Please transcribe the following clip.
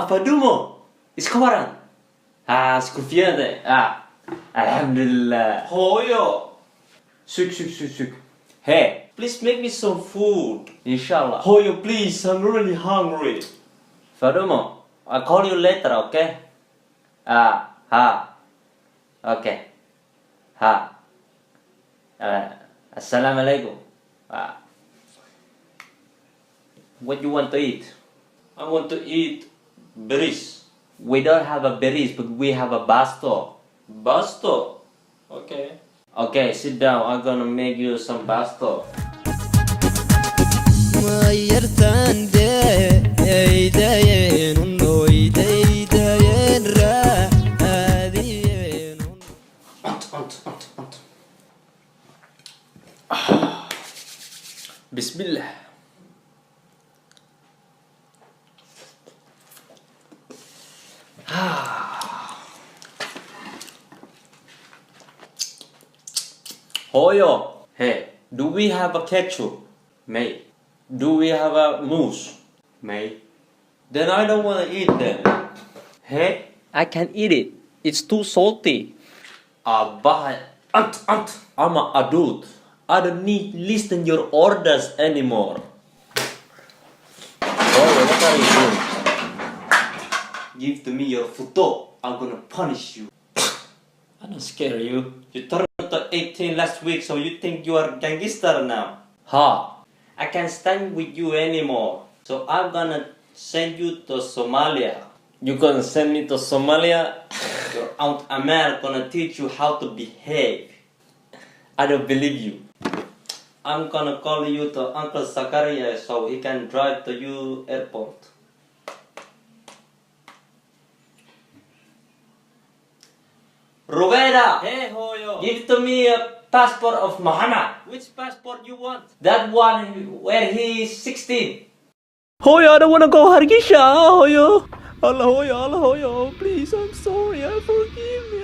Fadumo. Iskawaran. Skufiante. Alhamdulillah. Hoyo. Suk. Hey, please make me some food. Inshallah. Hoyo, please, I'm really hungry. Fadumo, I'll call you later, okay? Okay. Assalamualaikum. What you want to eat? I want to eat berries. We don't have a berries, but we have a basto. Basto. Okay. Okay, sit down. I'm gonna make you some basto. Bismillah. Hoyo, hey, do we have a ketchup? May. Do we have a mousse? May. Then I don't want to eat them. Hey, I can eat it. It's too salty. but I'm an adult. I don't need listen your orders anymore. Hoyo, what are you doing? Give to me your photo. I'm gonna punish you. I don't scare you. You turned to 18 last week, so you think you are gangster now. I can't stand with you anymore. So I'm gonna send you to Somalia. You gonna send me to Somalia? Your Aunt Amel gonna teach you how to behave. I don't believe you. I'm gonna call you to Uncle Zakaria so he can drive to you airport. Rubeda, Hey, Hoyo. give to me a passport of Muhammad. Which passport you want? That one where he is 16. Hoyo, I don't wanna go Hargeisa. Hoyo. Allah Hoyo, please, I'm sorry. Forgive me.